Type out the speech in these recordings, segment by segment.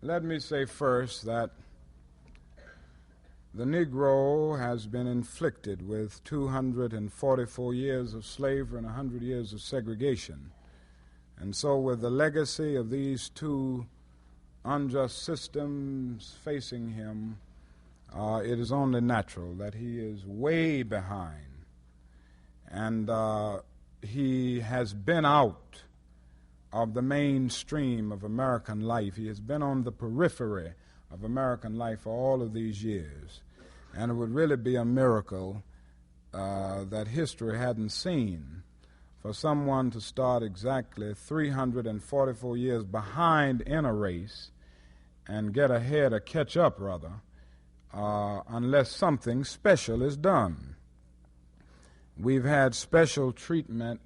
Let me say first that the Negro has been inflicted with 244 years of slavery and 100 years of segregation. And so with the legacy of these two unjust systems facing him, it is only natural that he is way behind. And he has been out of the mainstream of American life. He has been on the periphery of American life for all of these years. And it would really be a miracle that history hadn't seen for someone to start exactly 344 years behind in a race and get ahead or catch up, rather, unless something special is done. We've had special treatment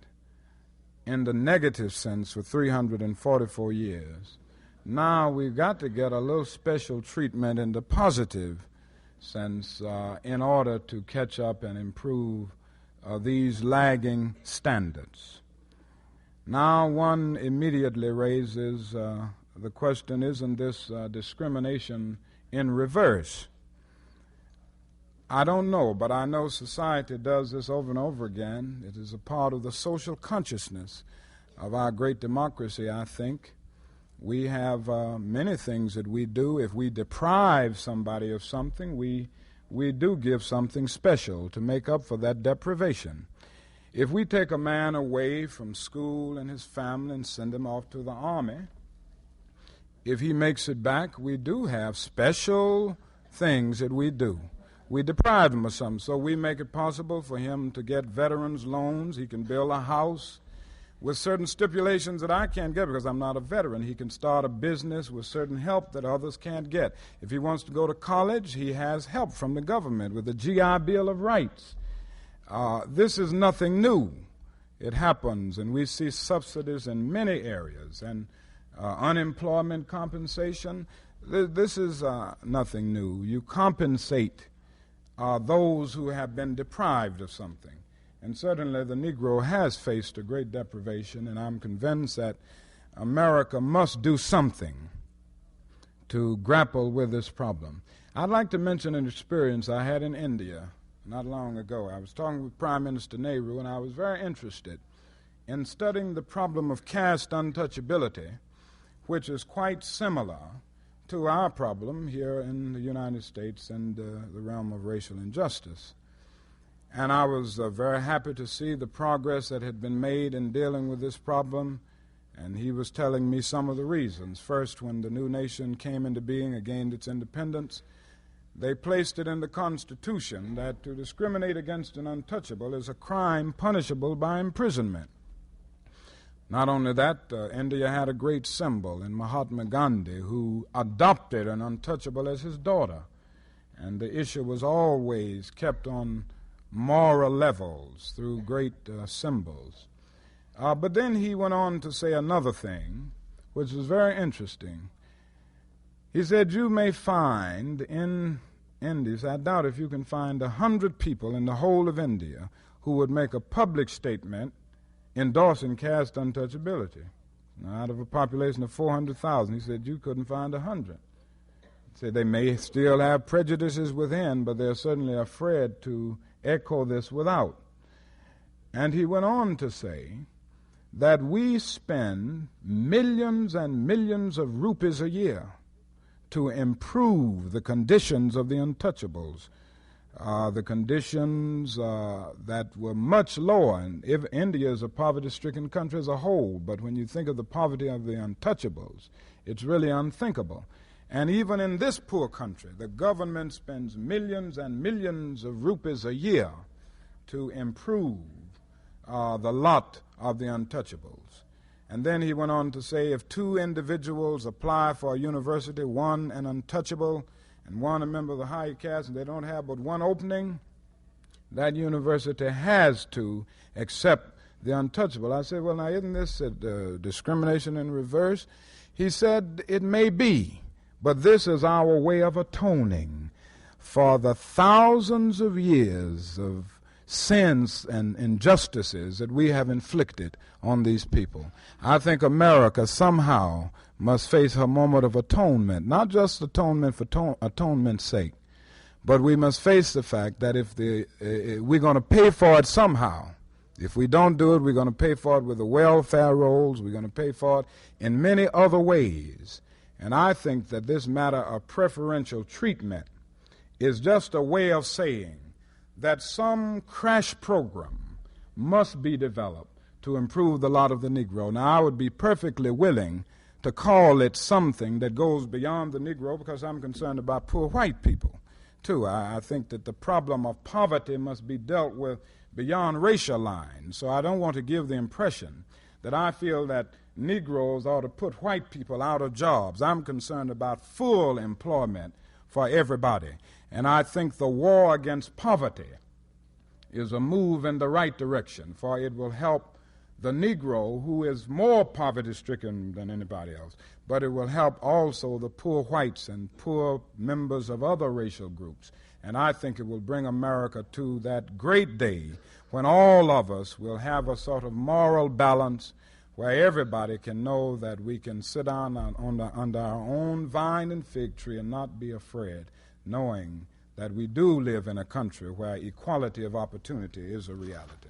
in the negative sense for 344 years. Now we've got to get a little special treatment in the positive sense in order to catch up and improve these lagging standards. Now one immediately raises the question, isn't this discrimination in reverse? I don't know, but I know society does this over and over again. It is a part of the social consciousness of our great democracy, I think. We have many things that we do. If we deprive somebody of something, we do give something special to make up for that deprivation. If we take a man away from school and his family and send him off to the army, if he makes it back, we do have special things that we do. We deprive him of something, so we make it possible for him to get veterans loans. He can build a house with certain stipulations that I can't get because I'm not a veteran. He can start a business with certain help that others can't get. If he wants to go to college, he has help from the government with the GI Bill of Rights. This is nothing new. It happens, and we see subsidies in many areas, and unemployment compensation. This is nothing new. You compensate those who have been deprived of something. And certainly the Negro has faced a great deprivation, and I'm convinced that America must do something to grapple with this problem. I'd like to mention an experience I had in India not long ago. I was talking with Prime Minister Nehru, and I was very interested in studying the problem of caste untouchability, which is quite similar to our problem here in the United States and the realm of racial injustice. And I was very happy to see the progress that had been made in dealing with this problem, and he was telling me some of the reasons. First, when the new nation came into being and gained its independence, they placed it in the Constitution that to discriminate against an untouchable is a crime punishable by imprisonment. Not only that, India had a great symbol in Mahatma Gandhi, who adopted an untouchable as his daughter. And the issue was always kept on moral levels through great symbols. But then he went on to say another thing, which was very interesting. He said, you may find in India, I doubt if you can find 100 people in the whole of India who would make a public statement endorsing caste untouchability. Now, out of a population of 400,000, he said you couldn't find 100. He said they may still have prejudices within, but they're certainly afraid to echo this without. And he went on to say that we spend millions and millions of rupees a year to improve the conditions of the untouchables, the conditions that were much lower. And if India is a poverty-stricken country as a whole, but when you think of the poverty of the untouchables, it's really unthinkable. And even in this poor country, the government spends millions and millions of rupees a year to improve the lot of the untouchables. And then he went on to say if two individuals apply for a university, one an untouchable and one a member of the higher caste, and they don't have but one opening, that university has to accept the untouchable. I said, well, now, isn't this discrimination in reverse? He said, it may be, but this is our way of atoning for the thousands of years of sins and injustices that we have inflicted on these people. I think America somehow must face her moment of atonement, not just atonement for atonement's sake, but we must face the fact that if we're going to pay for it somehow. If we don't do it, we're going to pay for it with the welfare rolls. We're going to pay for it in many other ways. And I think that this matter of preferential treatment is just a way of saying that some crash program must be developed to improve the lot of the Negro. Now, I would be perfectly willing to call it something that goes beyond the Negro because I'm concerned about poor white people, too. I think that the problem of poverty must be dealt with beyond racial lines. So I don't want to give the impression that I feel that Negroes ought to put white people out of jobs. I'm concerned about full employment for everybody. And I think the war against poverty is a move in the right direction, for it will help the Negro, who is more poverty-stricken than anybody else, but it will help also the poor whites and poor members of other racial groups. And I think it will bring America to that great day when all of us will have a sort of moral balance where everybody can know that we can sit down under our own vine and fig tree and not be afraid, knowing that we do live in a country where equality of opportunity is a reality.